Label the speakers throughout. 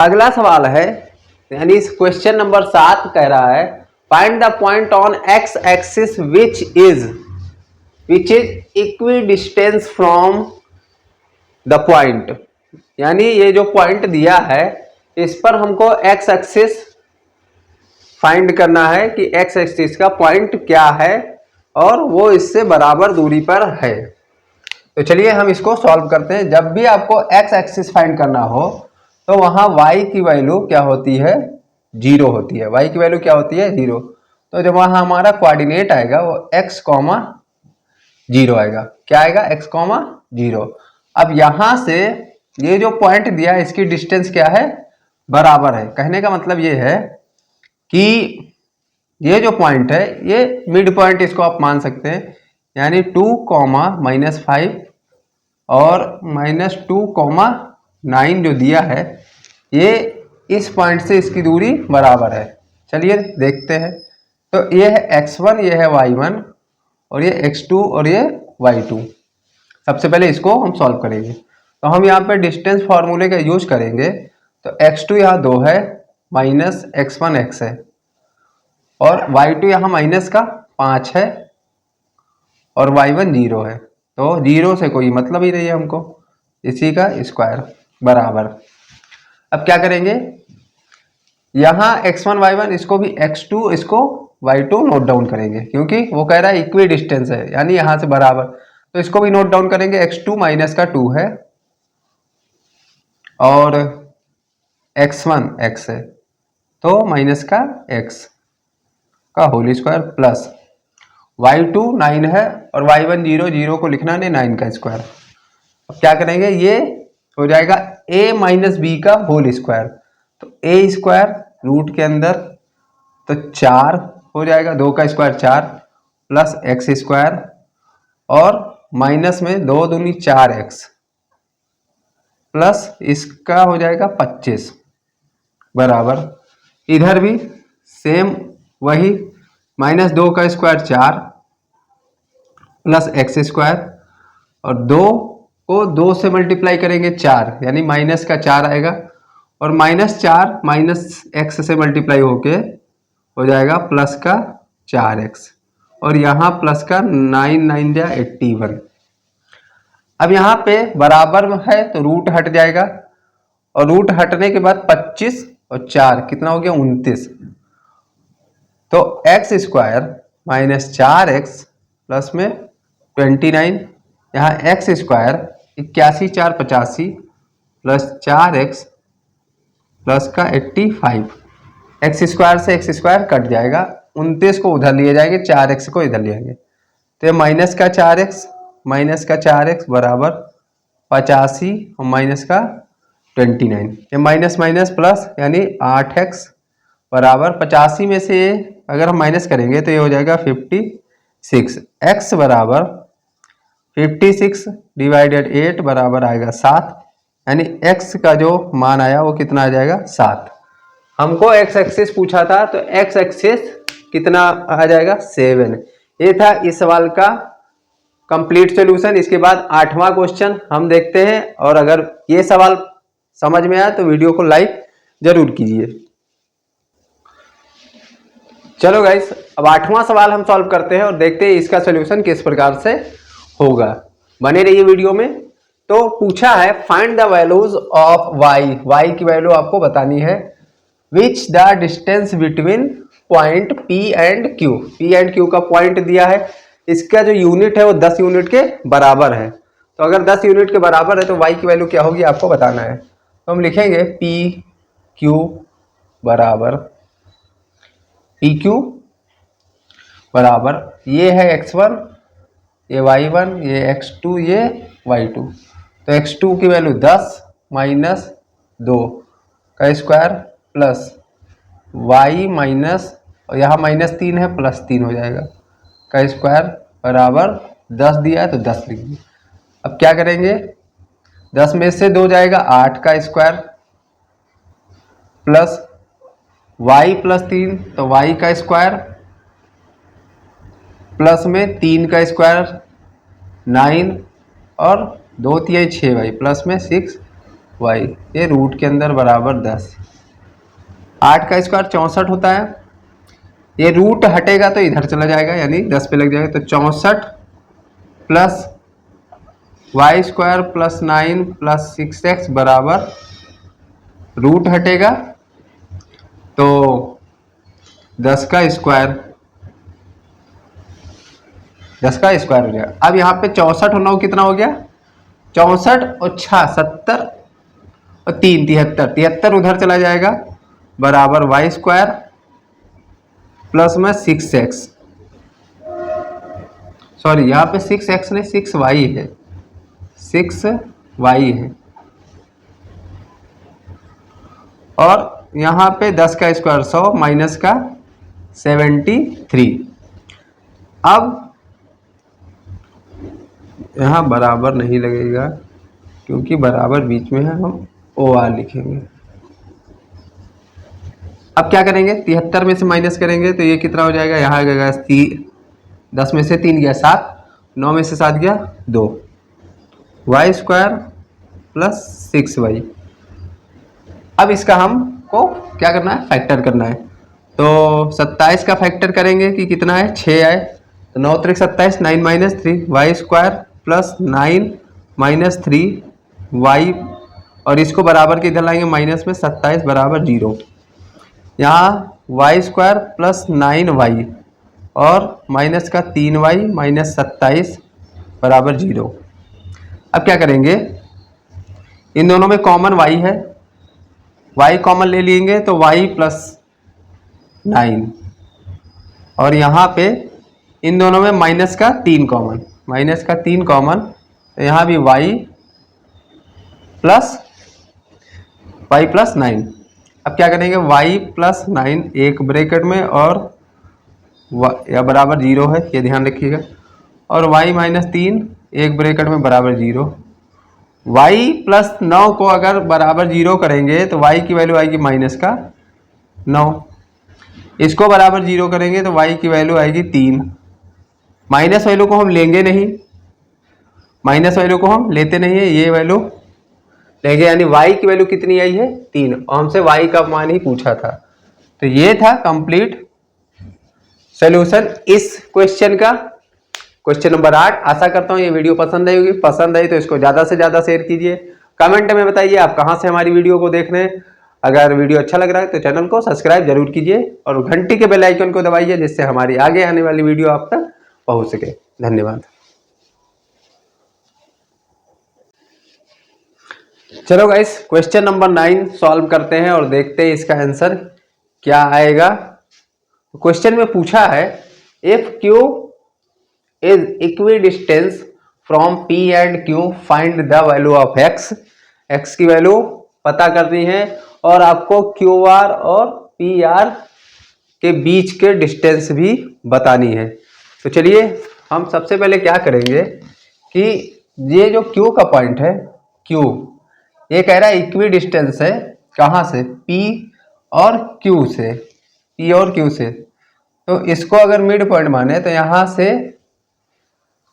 Speaker 1: अगला सवाल है, यानी इस क्वेश्चन नंबर 7 कह रहा है find the point on x axis which is equi distance from the point. यानी ये जो पॉइंट दिया है इस पर हमको एक्स एक्सिस फाइंड करना है कि एक्स एक्सिस का पॉइंट क्या है और वो इससे बराबर दूरी पर है। तो चलिए हम इसको सॉल्व करते हैं। जब भी आपको एक्स एक्सिस फाइंड करना हो तो वहां y की वैल्यू क्या होती है, 0 होती है। y की वैल्यू क्या होती है, 0। तो जब वहां हमारा कोऑर्डिनेट आएगा वो x, 0 आएगा। क्या आएगा, x, 0। अब यहां से ये जो पॉइंट दिया है इसकी डिस्टेंस क्या है, बराबर है। कहने का मतलब ये है कि ये जो पॉइंट है ये मिड पॉइंट इसको आप मान सकते हैं। यानी 2, -5 और -2, 9 जो दिया है ये इस पॉइंट से इसकी दूरी बराबर है। चलिए देखते हैं। तो ये है x1, ये है y1 और ये x2 और ये y2। सबसे पहले इसको हम सॉल्व करेंगे। तो हम यहाँ पे डिस्टेंस फॉर्मूले का यूज करेंगे। तो x2 यहाँ 2 है, -x1 x है और y2 यहाँ माइनस का 5 है और y1 0 है। तो 0 से कोई मतलब ही नहीं है हमको, इसी का स्क्वायर बराबर। अब क्या करेंगे, यहाँ x1 y1 इसको भी x2 इसको y2 नोट डाउन करेंगे क्योंकि वो कह रहा है इक्वी डिस्टेंस है, यानी यहाँ से बराबर। तो इसको भी नोट डाउन करेंगे। x2 माइनस का 2 है और x1 x है तो माइनस का x का होल स्क्वायर प्लस y2 9 है और y1 0, 0 को लिखना नहीं, 9 का स्क्वायर। अब क्या करेंगे, ये हो जाएगा a माइनस बी का होल स्क्वायर। तो a स्क्वायर रूट के अंदर तो 4 हो जाएगा, 2 का स्क्वायर 4 प्लस x स्क्वायर और माइनस में 2 दूनी 4x प्लस इसका हो जाएगा 25 बराबर। इधर भी सेम वही, -2 का स्क्वायर 4 प्लस x स्क्वायर और 2 को 2 से मल्टीप्लाई करेंगे 4, यानी माइनस का 4 आएगा और -4 माइनस x से मल्टीप्लाई होके हो जाएगा प्लस का 4x और यहाँ प्लस का 9, 9 जा 81। अब यहाँ पे बराबर है तो रूट हट जाएगा और रूट हटने के बाद 25 और 4 कितना हो गया, 29। तो एक्स स्क्वायर -4x प्लस में 29, यहाँ x square 81, 4 85 plus 4x plus का 85। एक्स स्क्वायर से एक्स स्क्वायर कट जाएगा, 29 को उधर लिए जाएंगे, 4x को इधर ले आएंगे तो माइनस का 4x बराबर 85 और माइनस का 29। ये माइनस माइनस प्लस यानी 8x बराबर 85 में से अगर हम माइनस करेंगे तो ये हो जाएगा 56। x बराबर 56 डिवाइडेड 8 बराबर आएगा 7, यानी x का जो मान आया वो कितना आ जाएगा, 7। हमको x एक्सिस पूछा था तो x एक्सिस कितना आ जाएगा, 7। ये था इस सवाल का कंप्लीट सॉल्यूशन। इसके बाद 8वां क्वेश्चन हम देखते हैं और अगर ये सवाल समझ में आया तो वीडियो को लाइक जरूर कीजिए। चलो गाइस, अब 8वां सवाल हम सॉल्व करते हैं और देखते हैं इसका सॉल्यूशन किस प्रकार से होगा। बने रहिए वीडियो में। तो पूछा है find the values of y की वैल्यू आपको बतानी है। Which the distance between point P and Q का पॉइंट दिया है, इसका जो यूनिट है वो 10 यूनिट के बराबर है। तो अगर 10 यूनिट के बराबर है तो y की वैल्यू क्या होगी आपको बताना है। तो हम लिखेंगे PQ बराबर PQ बराबर ये है x1, ये y1, ये x2, ये y2। तो x2 की वैल्यू 10 माइनस 2 का स्क्वायर प्लस y माइनस और यहाँ -3 है प्लस 3 हो जाएगा का स्क्वायर बराबर 10 दिया है तो 10 लिख दिए। अब क्या करेंगे, 10 में से 2 जाएगा 8 का स्क्वायर प्लस y प्लस 3 तो y का स्क्वायर प्लस में 3 का स्क्वायर 9 और 2 3 6 y प्लस में 6 वाई, ये रूट के अंदर बराबर 10। 8 का स्क्वायर 64 होता है, ये रूट हटेगा तो इधर चला जाएगा यानी 10 पे लग जाएगा, तो 64 plus y square plus 9 plus 6x बराबर रूट हटेगा तो 10 का स्क्वायर, 10 का स्क्वायर हो जाएगा। अब यहाँ पे 64 और 9 कितना हो गया, 64 और 6 70 और 3 73, 73 उधर चला जाएगा बराबर वाई स्क्वायर प्लस में 6x, सॉरी यहाँ पे 6x नहीं 6y है, 6y है, और यहाँ पे 10 का स्क्वायर 100 माइनस का 73। अब यहाँ बराबर नहीं लगेगा क्योंकि बराबर बीच में है, हम OR लिखेंगे। अब क्या करेंगे, 73 में से माइनस करेंगे तो ये कितना हो जाएगा, यहाँ आ जाएगा 10 में से 3 गया 7, 9 में से 7 गया 2, वाई स्क्वायर प्लस 6y। अब इसका हमको क्या करना है, फैक्टर करना है। तो 27 का फैक्टर करेंगे कि कितना है, 6 आए, तो 9 3 27, 9 minus 3 y square plus 9 minus 3 y, और इसको बराबर के इधर लाएंगे माइनस में, 27 बराबर 0। यहाँ वाई स्क्वायर प्लस 9y और माइनस का 3y माइनस 27 बराबर 0। अब क्या करेंगे, इन दोनों में कॉमन y है, y कॉमन ले लेंगे तो y प्लस 9, और यहाँ पे इन दोनों में माइनस का 3 कॉमन, माइनस का 3 कॉमन, तो यहाँ भी y प्लस 9। अब क्या करेंगे, y प्लस 9 एक ब्रैकेट में और या बराबर 0 है, ये ध्यान रखिएगा, और y माइनस 3 एक ब्रैकेट में बराबर 0। y प्लस 9 को अगर बराबर 0 करेंगे तो y की वैल्यू आएगी माइनस का 9, इसको बराबर 0 करेंगे तो y की वैल्यू आएगी 3। माइनस वैल्यू को हम लेंगे नहीं, माइनस वैल्यू को हम लेते नहीं है, ये वैल्यू लेंगे, यानी y की वैल्यू कितनी आई है 3, और हमसे y का मान ही पूछा था। तो ये था कंप्लीट सॉल्यूशन इस क्वेश्चन का, क्वेश्चन नंबर 8। आशा करता हूँ ये वीडियो पसंद आई होगी, पसंद आई तो इसको ज़्यादा से ज़्यादा शेयर कीजिए, कमेंट में बताइए आप कहाँ से हमारी वीडियो को देख रहे हैं। अगर वीडियो अच्छा लग रहा है तो चैनल को सब्सक्राइब जरूर कीजिए और घंटी के बेल आइकन को दबाइए, जिससे हमारी आगे आने वाली वीडियो आप तक पहुँच सके। धन्यवाद। चलो गाइस, क्वेश्चन नंबर 9 सॉल्व करते हैं और देखते हैं इसका आंसर क्या आएगा। क्वेश्चन में पूछा है, if Q is equidistance from P and Q find the value of x। x की वैल्यू पता करनी है और आपको QR और PR के बीच के डिस्टेंस भी बतानी है। तो चलिए हम सबसे पहले क्या करेंगे कि ये जो Q का पॉइंट है, Q ये कह रहा है इक्वी डिस्टेंस है, कहाँ से, P और Q से, P और Q से। तो इसको अगर मिड पॉइंट माने तो यहाँ से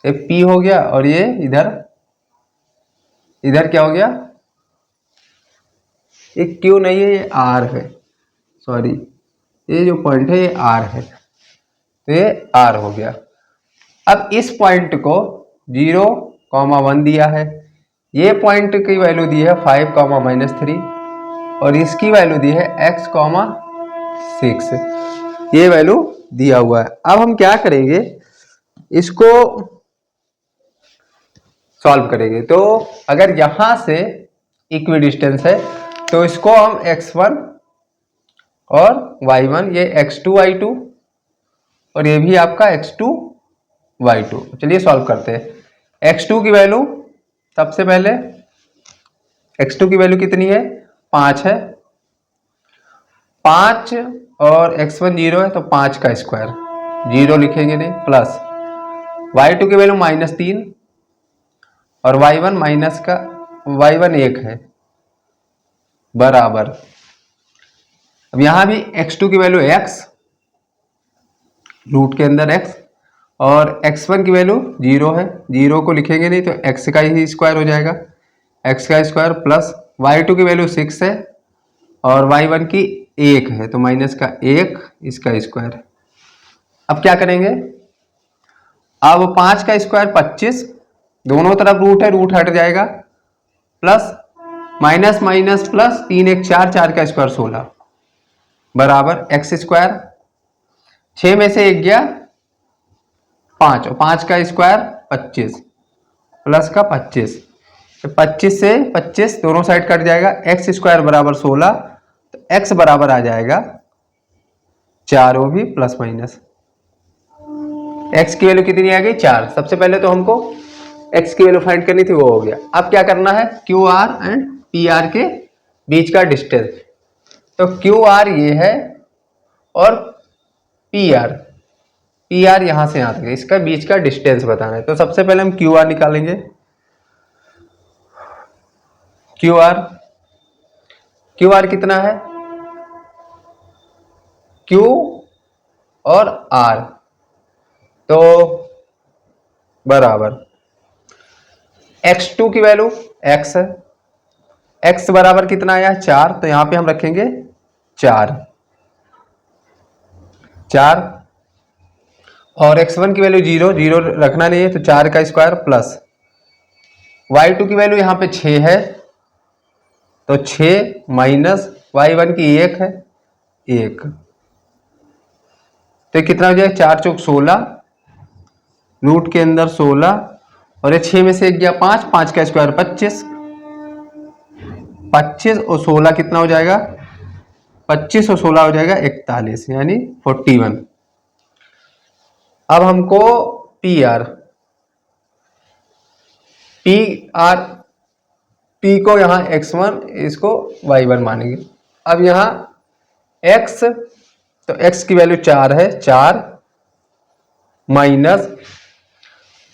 Speaker 1: ये P हो गया और ये इधर क्या हो गया, ये Q नहीं है, ये R है, सॉरी ये जो पॉइंट है ये R है, तो ये R हो गया। अब इस पॉइंट को 0,1 दिया है, ये पॉइंट की वैल्यू दी है 5, -3 और इसकी वैल्यू दी है x, 6, ये वैल्यू दिया हुआ है। अब हम क्या करेंगे, इसको सॉल्व करेंगे। तो अगर यहां से इक्विडिस्टेंस है तो इसको हम x1 और y1, ये x2 y2 और ये भी आपका x2 y2। चलिए सॉल्व करते हैं। x2 की वैल्यू सबसे पहले, x2 की वैल्यू कितनी है, 5 है, 5 और x1 0 है तो 5 का स्क्वायर, 0 लिखेंगे नहीं, प्लस y2 की वैल्यू -3 और y1 y1 1 है, बराबर। अब यहां भी x2 की वैल्यू x, रूट के अंदर x, और x1 की वैल्यू 0 है, 0 को लिखेंगे नहीं तो x का ही स्क्वायर हो जाएगा, x का स्क्वायर प्लस y2 की वैल्यू 6 है और y1 की 1 है, तो माइनस का 1 इसका स्क्वायर। अब क्या करेंगे, अब 5 का स्क्वायर 25, दोनों तरफ रूट है, रूट हट जाएगा, प्लस माइनस माइनस प्लस 3 1 4, 4 का स्क्वायर 16 बराबर एक्स स्क्वायर। 6 में से 1 गया 5 और 5 का स्क्वायर 25 प्लस का 25, तो 25 से 25 दोनों साइड कट जाएगा, एक्स स्क्वायर बराबर 16, तो एक्स बराबर आ जाएगा 4, वो भी प्लस माइनस। एक्स की वैल्यू कितनी आ गई 4। सबसे पहले तो हमको एक्स की वैल्यू फाइंड करनी थी, वो हो गया। अब क्या करना है, Q R and P R के बीच का डिस्टेंस। तो क्यू आर ये है और पी आर यहां से यहां तक, इसका बीच का डिस्टेंस बताना है। तो सबसे पहले हम क्यू आर निकालेंगे। क्यू आर कितना है, क्यू और आर तो बराबर x2 की वैल्यू x है, x बराबर कितना आया 4, तो यहां पे हम रखेंगे 4 और x1 की वैल्यू 0 0 रखना नहीं है, तो 4 का स्क्वायर प्लस y2 की वैल्यू यहां पे 6 है, तो 6 माइनस y1 की 1 है 1, तो कितना हो जाएगा 4 चौक 16, रूट के अंदर 16 और ये 6 में से 1 गया 5, 5 का स्क्वायर 25, 25 और 16 कितना हो जाएगा, 25 और 16 हो जाएगा 41, यानी 41। अब हमको पी आर पी को यहां x1, इसको y1 मानेंगे। अब यहां x, तो x की वैल्यू 4 है, 4 माइनस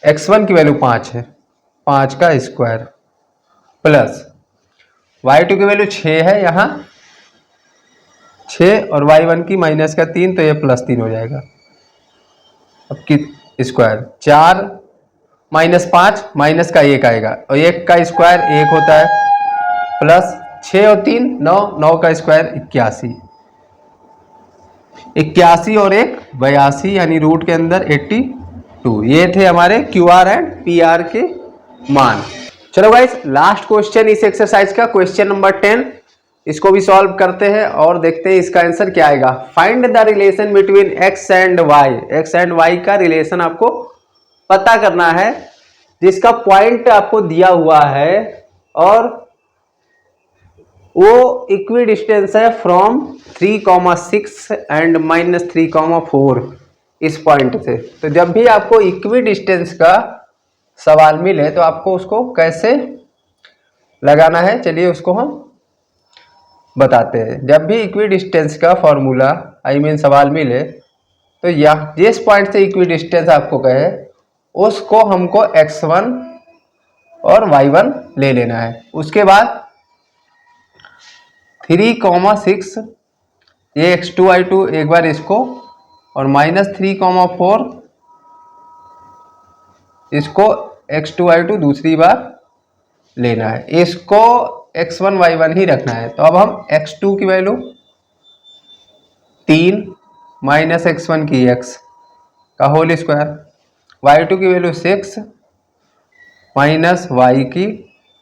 Speaker 1: x1 की वैल्यू 5 है, 5 का स्क्वायर प्लस y2 की वैल्यू 6 है, यहां 6 और y1 की माइनस का 3, तो ये प्लस 3 हो जाएगा। अब की स्क्वायर 4 माइनस 5 माइनस का 1 आएगा और 1 का स्क्वायर 1 होता है, प्लस 6 और 3 9, 9 का स्क्वायर 81, 81 और 1 82, यानी रूट के अंदर 82। ये थे हमारे Q R and P R के मान। चलो गाइस, लास्ट क्वेश्चन इस एक्सरसाइज का, क्वेश्चन नंबर 10, इसको भी सॉल्व करते हैं और देखते हैं इसका आंसर क्या आएगा। Find the relation between x and y. X and y का रिलेशन आपको पता करना है, जिसका पॉइंट आपको दिया हुआ है और वो इक्वी डिस्टेंस है फ्रॉम 3,6 एंड -3,4 इस पॉइंट से। तो जब भी आपको इक्वी डिस्टेंस का सवाल मिले तो आपको उसको कैसे लगाना है, चलिए उसको हम बताते हैं। जब भी इक्वी डिस्टेंस का फॉर्मूला सवाल मिले तो यह जिस पॉइंट से इक्वी डिस्टेंस आपको कहे उसको हमको x1 और y1 ले लेना है। उसके बाद 3,6 ये x2 y2 एक बार इसको, और -3,4 इसको x2 y2 दूसरी बार लेना है। इसको x1 y1 ही रखना है। तो अब हम x2 की वैल्यू 3 माइनस x1 की x का होल स्क्वायर, y2 की वैल्यू 6 माइनस y की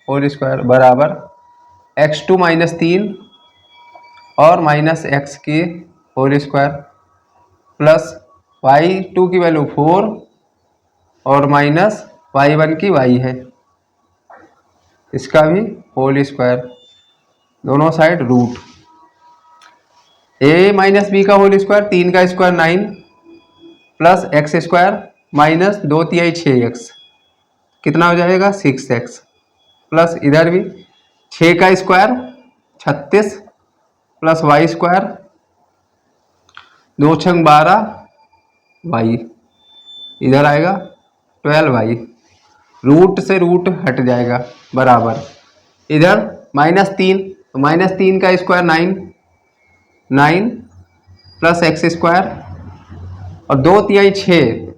Speaker 1: होल स्क्वायर बराबर x2 माइनस 3 और माइनस x की होल स्क्वायर प्लस y2 की वैल्यू 4 और माइनस y1 की y है, इसका भी होल स्क्वायर, दोनों side root. a minus b का होल स्क्वायर, 3 का square 9 plus x square minus 2 तिहाई 6x, कितना हो जाएगा 6x, प्लस इधर भी 6 का स्क्वायर 36 प्लस वाई स्क्वायर 2 छंग 12 y, इधर आएगा 12y, रूट से रूट हट जाएगा बराबर, इधर -3, तो -3 का स्क्वायर 9 प्लस एक्स स्क्वायर और 2 तिहाई 6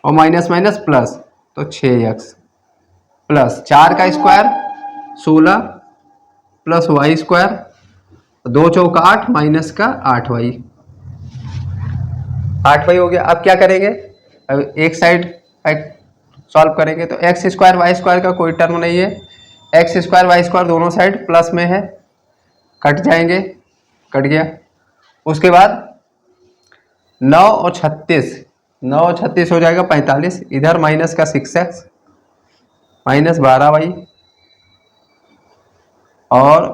Speaker 1: और माइनस माइनस प्लस, तो 6x प्लस 4 का स्क्वायर 16 प्लस वाई स्क्वायर, 2 चौका 8 माइनस का 8y, 8y हो गया। अब क्या करेंगे, अब एक साइड सॉल्व करेंगे तो एक्स स्क्वायर वाई स्क्वायर का कोई टर्म नहीं है, एक्स स्क्वायर वाई स्क्वायर दोनों साइड प्लस में है, कट जाएंगे, कट गया। उसके बाद 9 और 36, 9 और 36 हो जाएगा 45, इधर माइनस का 6x माइनस 12y और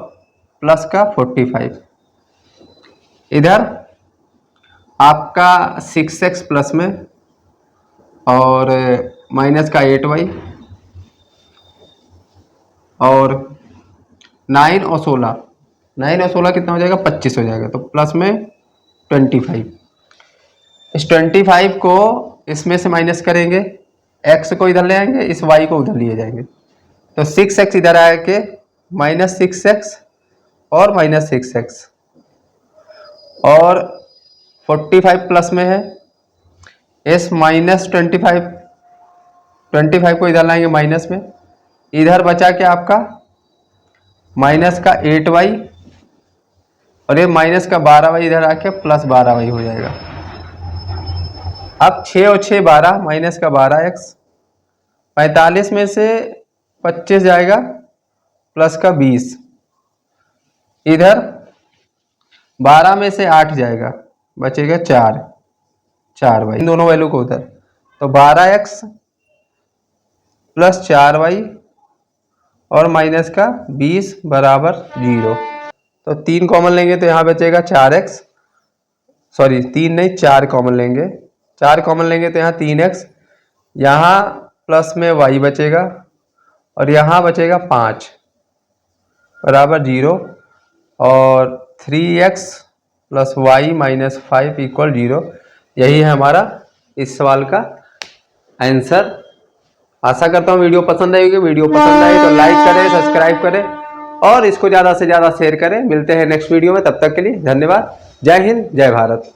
Speaker 1: प्लस का 45, इधर आपका 6x प्लस में और माइनस का 8y और 9 और 16, 9 और 16 कितना हो जाएगा, 25 हो जाएगा, तो प्लस में 25। इस 25 को इसमें से माइनस करेंगे, x को इधर ले आएंगे, इस y को उधर लिए जाएंगे, तो 6x इधर आके माइनस 6x और माइनस 6x और 45 प्लस में है, इस माइनस 25 को इधर लाएंगे माइनस में, इधर बचा क्या आपका माइनस का 8y और ये माइनस का 12y इधर आके प्लस 12y हो जाएगा। अब 6 और 6 12 माइनस का 12x, 45 में से 25 जाएगा प्लस का 20, इधर 12 में से 8 जाएगा, बचेगा 4y, इन दोनों वैल्यू को उधर, तो 12x प्लस 4y और माइनस का 20 बराबर 0, तो 3 कॉमन लेंगे तो यहाँ बचेगा 4x, सॉरी 3 नहीं 4 कॉमन लेंगे, 4 कॉमन लेंगे तो यहाँ 3x, यहाँ प्लस में y बचेगा और यहाँ बचेगा 5 बराबर 0 और 3x plus y minus 5 equal 0। यही है हमारा इस सवाल का आंसर। आशा करता हूँ वीडियो पसंद आएगी, वीडियो पसंद आए तो लाइक करें, सब्सक्राइब करें और इसको ज़्यादा से ज़्यादा शेयर करें। मिलते हैं नेक्स्ट वीडियो में, तब तक के लिए धन्यवाद। जय हिंद, जय भारत।